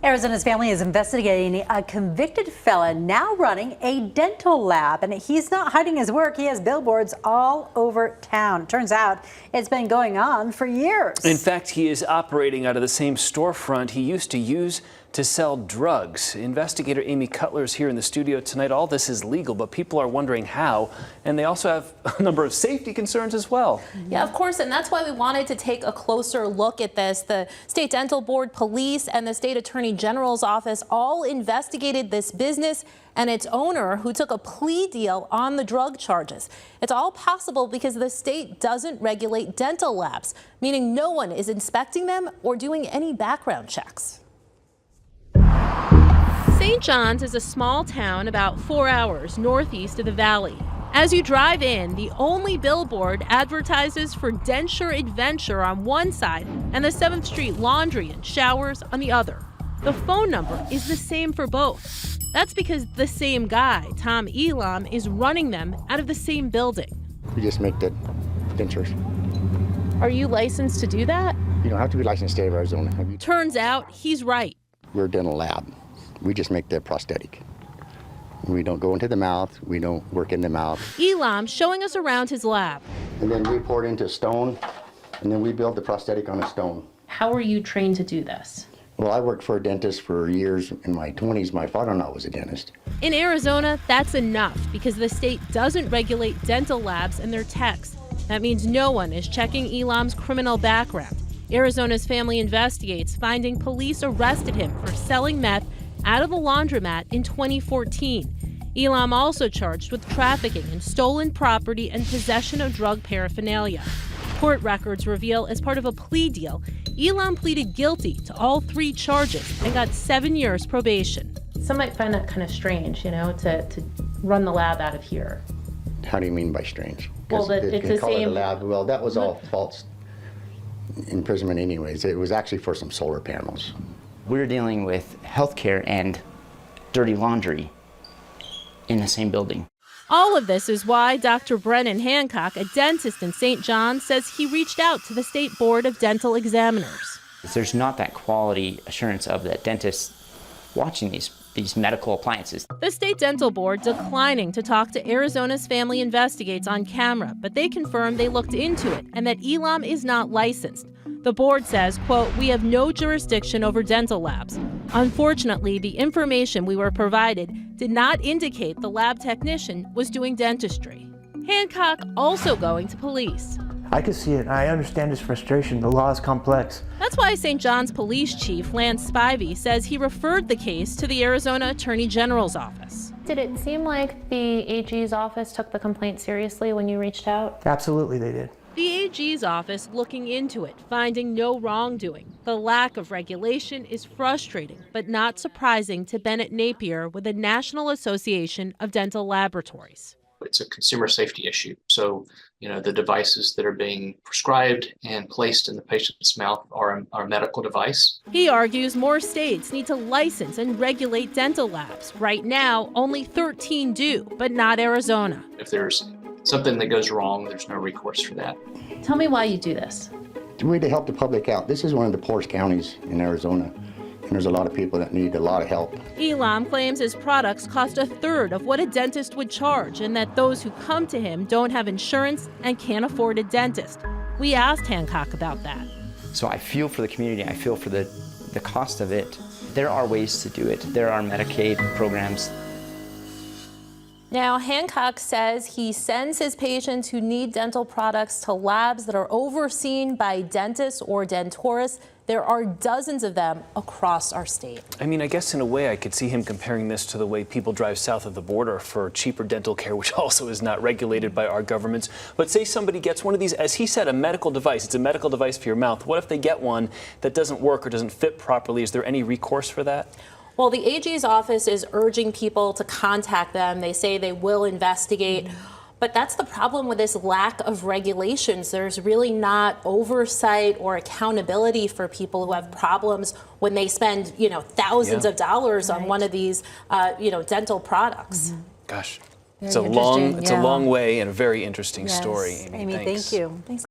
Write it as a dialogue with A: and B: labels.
A: Arizona's family is investigating a convicted felon now running a dental lab, and he's not hiding his work. He has billboards all over town. Turns out it's been going on for years.
B: In fact, he is operating out of the same storefront he used to use to sell drugs. Investigator Amy Cutler is here in the studio tonight. All this is legal, but people are wondering how, and they also have a number of safety concerns as well.
C: Yeah, of course, and that's why we wanted to take a closer look at this. The State Dental Board, police, and the State Attorney General's office all investigated this business and its owner, who took a plea deal on the drug charges. It's all possible because the state doesn't regulate dental labs, meaning no one is inspecting them or doing any background checks. St. John's is a small town about 4 hours northeast of the valley. As you drive in, the only billboard advertises for Denture Adventure on one side and the 7th Street Laundry and Showers on the other. The phone number is the same for both. That's because the same guy, Tom Elam, is running them out of the same building.
D: We just make the dentures.
C: Are you licensed to do that?
D: You don't have to be licensed in the state of Arizona.
C: Turns out he's right.
D: We're a dental lab. We just make the prosthetic. We don't go into the mouth. We don't work in the mouth.
C: Elam showing us around his lab.
D: And then we pour it into stone, and then we build the prosthetic on a stone.
C: How are you trained to do this?
D: Well, I worked for a dentist for years. In my 20s, my father-in-law was a dentist.
C: In Arizona, that's enough because the state doesn't regulate dental labs and their techs. That means no one is checking Elam's criminal background. Arizona's family investigates, finding police arrested him for selling meth out of a laundromat in 2014. Elam also charged with trafficking in stolen property and possession of drug paraphernalia. Court records reveal as part of a plea deal, Elam pleaded guilty to all 3 charges and got 7 years probation. Some might find that kind of strange, to run the lab out of here.
D: How do you mean by strange?
C: Well, it's the
D: call it a
C: same
D: lab. Well, that was all false imprisonment anyways. It was actually for some solar panels.
E: We're dealing with healthcare and dirty laundry in the same building.
C: All of this is why Dr. Brennan Hancock, a dentist in St. John, says he reached out to the State Board of Dental Examiners.
E: There's not that quality assurance of that dentist watching these medical appliances.
C: The State Dental Board declining to talk to Arizona's Family Investigates on camera, but they confirmed they looked into it and that Elam is not licensed. The board says, quote, "We have no jurisdiction over dental labs. Unfortunately, the information we were provided did not indicate the lab technician was doing dentistry." Hancock also going to police.
F: I can see it. I understand his frustration. The law is complex.
C: That's why St. John's Police Chief Lance Spivey says he referred the case to the Arizona Attorney General's office.
G: Did it seem like the AG's office took the complaint seriously when you reached out?
F: Absolutely, they did.
C: The AG's office looking into it, finding no wrongdoing. The lack of regulation is frustrating, but not surprising to Bennett Napier with the National Association of Dental Laboratories.
H: It's a consumer safety issue. So, the devices that are being prescribed and placed in the patient's mouth are a medical device.
C: He argues more states need to license and regulate dental labs. Right now, only 13 do, but not Arizona.
H: If there's something that goes wrong, there's no recourse for that.
C: Tell me why you do this.
D: It's a way to help the public out. This is one of the poorest counties in Arizona, and there's a lot of people that need a lot of help.
C: Elam claims his products cost a third of what a dentist would charge and that those who come to him don't have insurance and can't afford a dentist. We asked Hancock about that.
E: So I feel for the community. I feel for the cost of it. There are ways to do it. There are Medicaid programs.
C: Now, Hancock says he sends his patients who need dental products to labs that are overseen by dentists or dentorists. There are dozens of them across our state.
B: I mean, I guess in a way I could see him comparing this to the way people drive south of the border for cheaper dental care, which also is not regulated by our governments. But say somebody gets one of these, as he said, a medical device. It's a medical device for your mouth. What if they get one that doesn't work or doesn't fit properly? Is there any recourse for that?
C: Well, the AG's office is urging people to contact them. They say they will investigate. But that's the problem with this lack of regulations. There's really not oversight or accountability for people who have problems when they spend, thousands of dollars on one of these, dental products.
B: Gosh,
A: Very
B: it's a long way and a very interesting story.
A: Amy, thank you. Thanks.